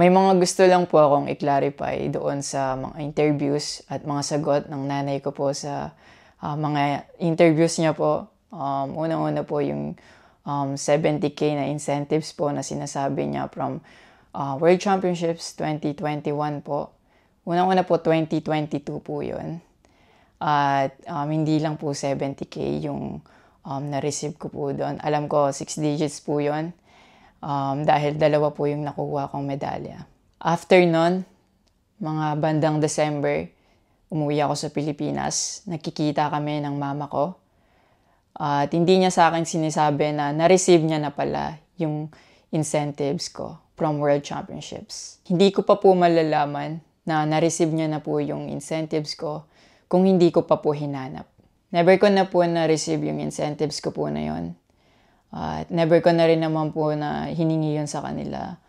May mga gusto lang po akong i-clarify doon sa mga interviews at mga sagot ng nanay ko po sa mga interviews niya po. Unang-una po yung 70K na incentives po na sinasabi niya from World Championships 2021 po. Unang-una po 2022 po yun. At hindi lang po 70K yung na-receive ko po doon. Alam ko 6 digits po yun. Dahil dalawa po yung nakuha kong medalya. After nun, mga bandang December, umuwi ako sa Pilipinas. Nakikita kami ng mama ko. At hindi niya sa akin sinasabi na na-receive niya na pala yung incentives ko from World Championships. Hindi ko pa po malalaman na na-receive niya na po yung incentives ko kung hindi ko pa po hinanap. Never ko na po na-receive yung incentives ko po na yon. At never ko na rin naman po na hiningi yun sa kanila.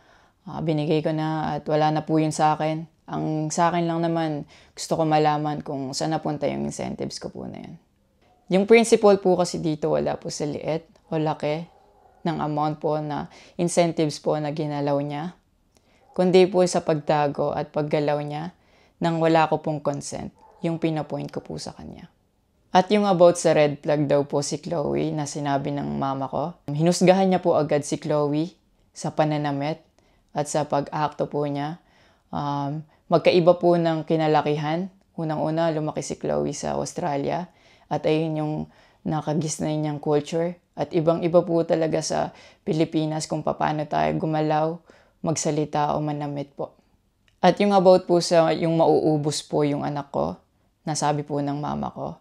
Binigay ko na at wala na po yun sa akin. Ang sa akin lang naman, gusto ko malaman kung saan napunta yung incentives ko po na yun. Yung principle po kasi dito wala po sa liit o laki ng amount po na incentives po na ginalaw niya. Kundi po sa pagtago at paggalaw niya nang wala ko pong consent, yung pinapoint ko po sa kanya. At yung about sa red flag daw po si Chloe na sinabi ng mama ko, hinusgahan niya po agad si Chloe sa pananamit at sa pag-akto po niya. Magkaiba po ng kinalakihan. Unang-una, lumaki si Chloe sa Australia at ayun yung nakagisnay niyang culture. At ibang-iba po talaga sa Pilipinas kung paano tayo gumalaw, magsalita o manamit po. At yung about po sa yung mauubos po yung anak ko, nasabi po ng mama ko.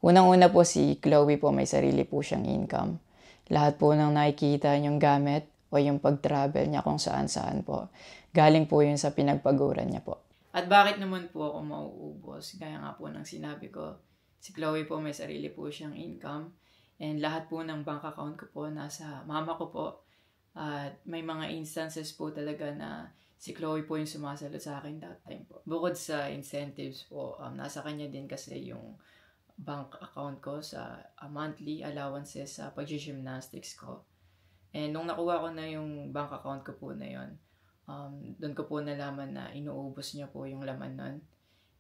Unang-una po si Chloe po may sarili po siyang income. Lahat po ng nakikita niyong gamit o yung pag-travel niya kung saan-saan po. Galing po yun sa pinagpaguran niya po. At bakit naman po ako mauubos? Gaya nga po ng sinabi ko, si Chloe po may sarili po siyang income. And lahat po ng bank account ko po nasa mama ko po. At may mga instances po talaga na si Chloe po yung sumasagot sa akin that time po. Bukod sa incentives po, nasa kanya din kasi yung bank account ko sa monthly allowances sa pag-gymnastics ko. And nung nakuha ko na yung bank account ko po na yun, doon ko po nalaman na inuubos niya po yung laman nun.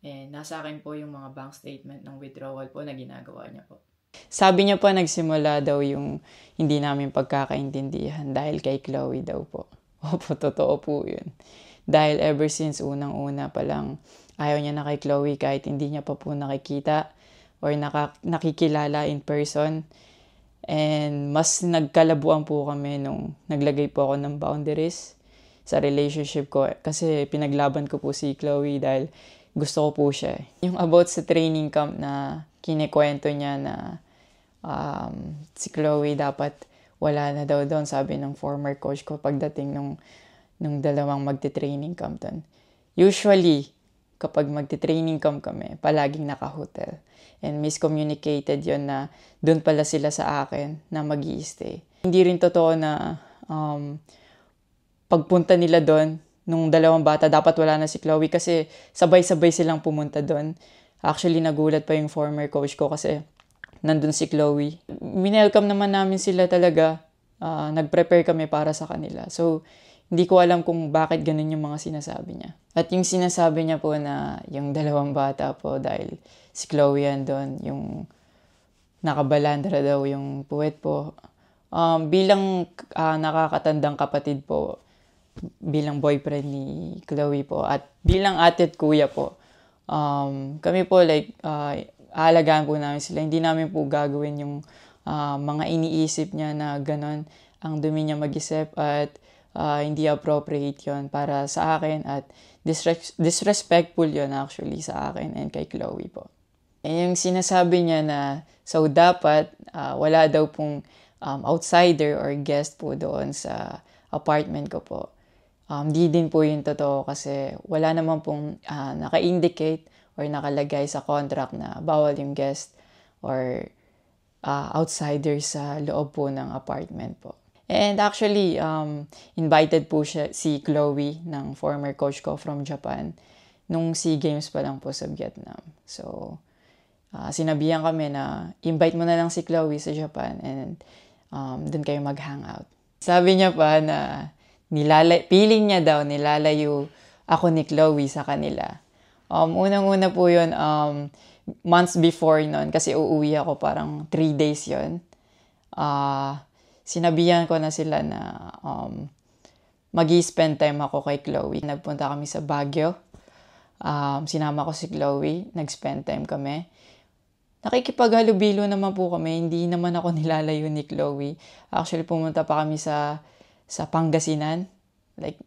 And nasa akin po yung mga bank statement ng withdrawal po na ginagawa niya po. Sabi niya pa nagsimula daw yung hindi namin pagkakaintindihan dahil kay Chloe daw po. Opo, totoo po yun. Dahil ever since unang-una pa lang, ayaw niya na kay Chloe kahit hindi niya pa po nakikita or nakikilala in person. And mas nagkalabuan po kami nung naglagay po ako ng boundaries sa relationship ko. Kasi pinaglaban ko po si Chloe dahil gusto ko po siya. Yung about sa training camp na kinikwento niya na si Chloe dapat wala na daw doon, sabi ng former coach ko pagdating nung dalawang magte-training camp doon. Usually, kapag magte-training camp kami, palaging naka-hotel. And miscommunicated yon na doon pala sila sa akin na mag-i-stay. Hindi rin totoo na pagpunta nila doon, nung dalawang bata, dapat wala na si Chloe kasi sabay-sabay silang pumunta doon. Actually, nagulat pa yung former coach ko kasi nandun si Chloe. Minelcome naman namin sila talaga. Nag-prepare kami para sa kanila. So, hindi ko alam kung bakit ganun yung mga sinasabi niya. At yung sinasabi niya po na yung dalawang bata po dahil si Chloe yan doon, yung nakabalandra daw yung puwet po. Bilang nakakatandang kapatid po, bilang boyfriend ni Chloe po, at bilang ate at kuya po, kami po aalagaan po namin sila. Hindi namin po gagawin yung mga iniisip niya na ganon. Ang dumi niya mag-isip at hindi appropriate yon para sa akin at disrespectful yon actually sa akin and kay Chloe po. And yung sinasabi niya na so dapat wala daw pong outsider or guest po doon sa apartment ko po. Di din po yung totoo kasi wala naman pong naka-indicate or nakalagay sa contract na bawal yung guest or outsider sa loob po ng apartment po. And actually, invited po si Chloe ng former coach ko from Japan nung SEA Games pa lang po sa Vietnam. So, sinabihan kami na invite mo na lang si Chloe sa Japan and doon kayo mag-hangout. Sabi niya pa na feeling niya daw nilalayo ako ni Chloe sa kanila. Unang-una po yun, months before nun, kasi uuwi ako parang 3 days yun. Sinabihan ko na sila na mag-i-spend time ako kay Chloe. Nagpunta kami sa Baguio. Sinama ko si Chloe, nag-spend time kami. Nakikipaghalubilo naman po kami, hindi naman ako nilalayo ni Chloe. Actually, pumunta pa kami sa Pangasinan. Like,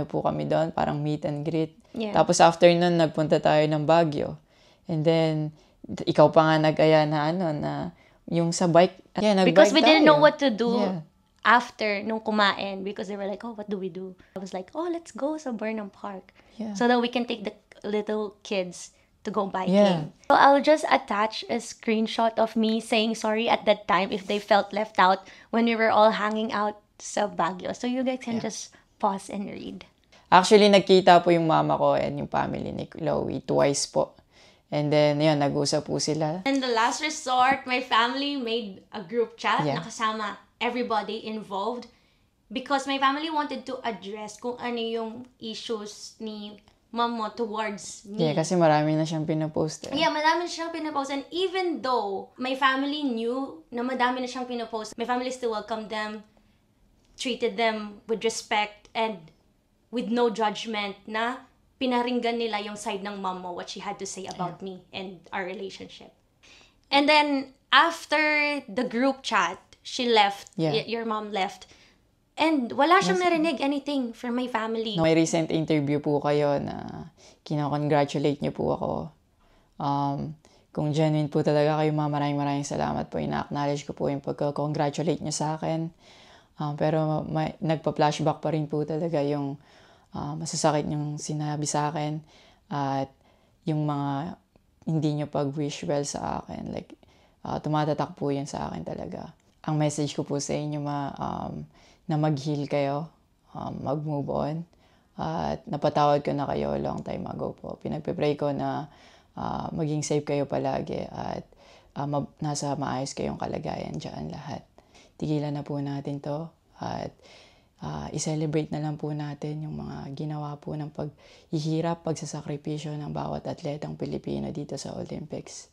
po kami doon, parang meet and greet. Yeah. Tapos after nun, nagpunta tayo ng Baguio. And then, ikaw pa nga nag-aya na yung sa bike. Yeah, nag-bike Because we didn't tayo. know what to do Yeah. after nung kumain, because they were like, oh, what do we do? I was like, oh, let's go sa Burnham Park. Yeah. So that we can take the little kids to go biking. Yeah. So I'll just attach a screenshot of me saying sorry at that time if they felt left out when we were all hanging out sa Baguio. So you guys can just pause and read. Actually, nagkita po yung mama ko and yung family ni Chloe twice po. And then, yun, nag-usap po sila. And the last resort, my family made a group chat Yeah. na kasama everybody involved because my family wanted to address kung ano yung issues ni mom mo towards me. Yeah, kasi marami na siyang pinopost. Yeah, madami na siyang pinopost. And even though my family knew na madami na siyang pinopost, my family still welcomed them, treated them with respect, and with no judgment na pinaringgan nila yung side ng mom mo, what she had to say about me and our relationship. And then, after the group chat, she left, your mom left, and wala siyang narinig anything from my family. May recent interview po kayo na kinakongratulate niyo po ako. Kung genuine po talaga kayo, maraming salamat po. Ina-acknowledge ko po yung pagka-congratulate niyo sa akin. Pero nagpa-flashback pa rin po talaga yung masasakit niyong sinabi sa akin at yung mga hindi niyo pag-wish well sa akin. Like, tumatatak po yun sa akin talaga. Ang message ko po sa inyo na mag-heal kayo, mag-move on, at napatawad ko na kayo long time ago po. Pinagpe-pray ko na maging safe kayo palagi at nasa maayos kayong kalagayan dyan lahat. Tigilan na po natin to at i-celebrate na lang po natin yung mga ginawa po ng paghihirap, pagsasakripisyo ng bawat atletang Pilipino dito sa Olympics.